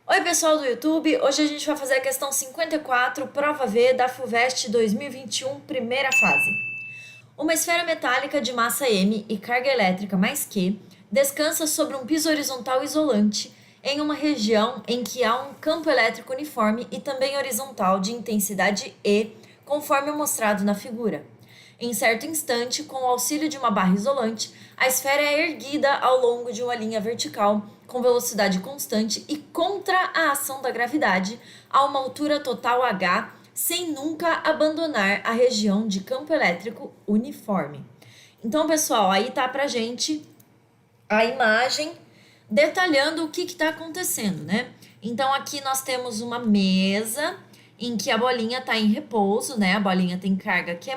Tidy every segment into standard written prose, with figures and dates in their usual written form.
Oi pessoal do YouTube, hoje a gente vai fazer a questão 54, prova V da FUVEST 2021, primeira fase. Uma esfera metálica de massa M e carga elétrica mais Q descansa sobre um piso horizontal isolante em uma região em que há um campo elétrico uniforme e também horizontal de intensidade E, conforme mostrado na figura. Em certo instante, com o auxílio de uma barra isolante, a esfera é erguida ao longo de uma linha vertical com velocidade constante e contra a ação da gravidade a uma altura total h, sem nunca abandonar a região de campo elétrico uniforme. Então, pessoal, aí tá pra gente a imagem detalhando o que está acontecendo, né? Então, aqui nós temos uma mesa em que a bolinha está em repouso, né? A bolinha tem carga Q+,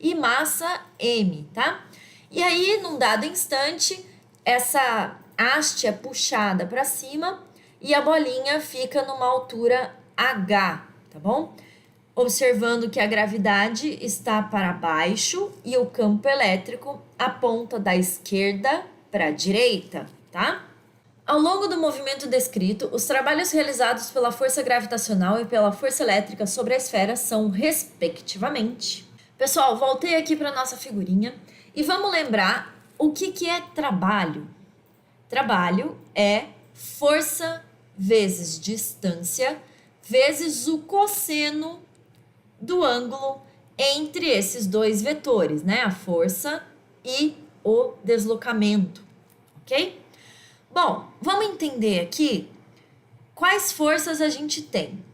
e massa M, tá? E aí, num dado instante, essa haste é puxada para cima e a bolinha fica numa altura H, tá bom? Observando que a gravidade está para baixo e o campo elétrico aponta da esquerda para a direita, tá? Ao longo do movimento descrito, os trabalhos realizados pela força gravitacional e pela força elétrica sobre a esfera são, respectivamente... Pessoal, voltei aqui para nossa figurinha e vamos lembrar o que é trabalho. Trabalho é força vezes distância vezes o cosseno do ângulo entre esses dois vetores, né? A força e o deslocamento, ok? Bom, vamos entender aqui quais forças a gente tem.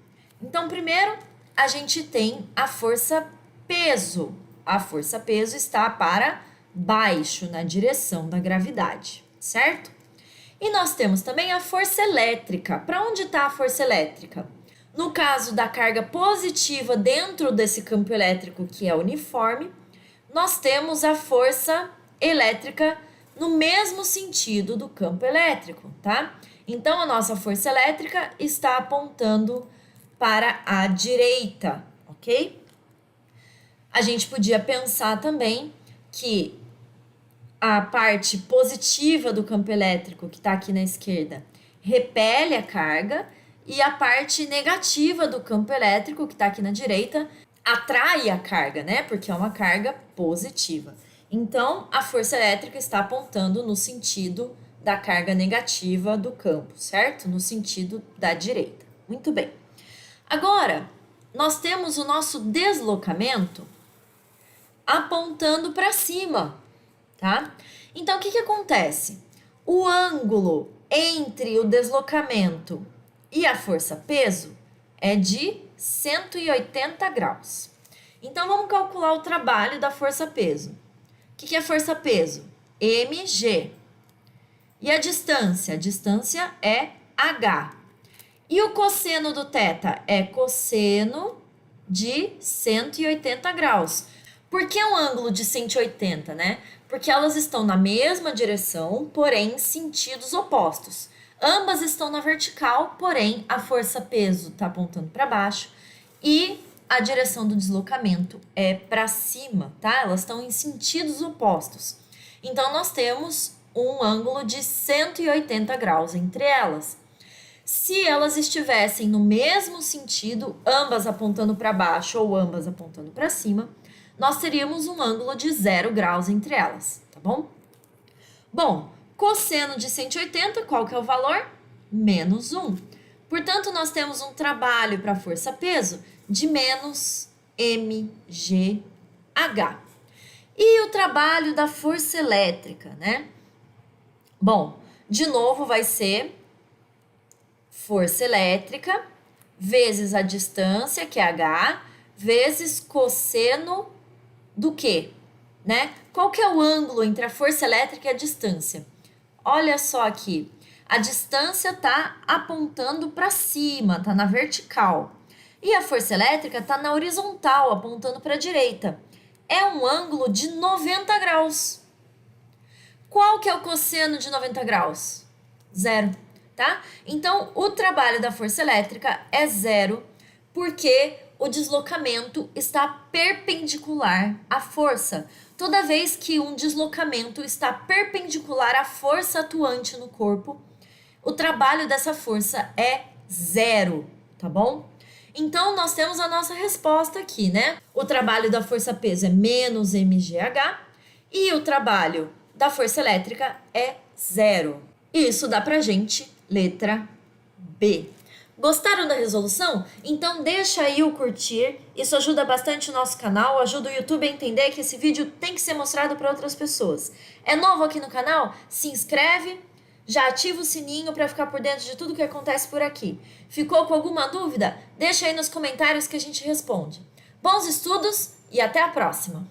Então, primeiro, a gente tem a força peso. A força peso está para baixo, na direção da gravidade, certo? E nós temos também a força elétrica. Para onde está a força elétrica? No caso da carga positiva dentro desse campo elétrico que é uniforme, nós temos a força elétrica no mesmo sentido do campo elétrico, tá? Então, a nossa força elétrica está apontando para a direita, ok? A gente podia pensar também que a parte positiva do campo elétrico, que está aqui na esquerda, repele a carga, e a parte negativa do campo elétrico, que está aqui na direita, atrai a carga, né? Porque é uma carga positiva. Então, a força elétrica está apontando no sentido da carga negativa do campo, certo? No sentido da direita. Muito bem. Agora, nós temos o nosso deslocamento apontando para cima, tá? Então, o que acontece? O ângulo entre o deslocamento e a força-peso é de 180 graus. Então, vamos calcular o trabalho da força-peso. O que é força-peso? mg. E a distância? A distância é h. E o cosseno do θ é cosseno de 180 graus. Por que um ângulo de 180, né? Porque elas estão na mesma direção, porém em sentidos opostos. Ambas estão na vertical, porém a força-peso está apontando para baixo e a direção do deslocamento é para cima, tá? Elas estão em sentidos opostos. Então, nós temos um ângulo de 180 graus entre elas. Se elas estivessem no mesmo sentido, ambas apontando para baixo ou ambas apontando para cima, nós teríamos um ângulo de 0 graus entre elas, tá bom? Bom, cosseno de 180, qual que é o valor? Menos 1. Portanto, nós temos um trabalho para força-peso de menos mgh. E o trabalho da força elétrica, né? Bom, de novo vai ser força elétrica vezes a distância, que é h, vezes cosseno do quê? Né? Qual que é o ângulo entre a força elétrica e a distância? Olha só aqui, a distância está apontando para cima, está na vertical. E a força elétrica está na horizontal, apontando para a direita. É um ângulo de 90 graus. Qual que é o cosseno de 90 graus? 0, tá? Então, o trabalho da força elétrica é 0, porque o deslocamento está perpendicular à força. toda vez que um deslocamento está perpendicular à força atuante no corpo, o trabalho dessa força é zero, tá bom? Então, nós temos a nossa resposta aqui, né? O trabalho da força-peso é menos mgh e o trabalho da força elétrica é zero. Isso dá pra gente letra B. Gostaram da resolução? Então deixa aí o curtir, isso ajuda bastante o nosso canal, ajuda o YouTube a entender que esse vídeo tem que ser mostrado para outras pessoas. É novo aqui no canal? Se inscreve, já ativa o sininho para ficar por dentro de tudo que acontece por aqui. Ficou com alguma dúvida? Deixa aí nos comentários que a gente responde. Bons estudos e até a próxima!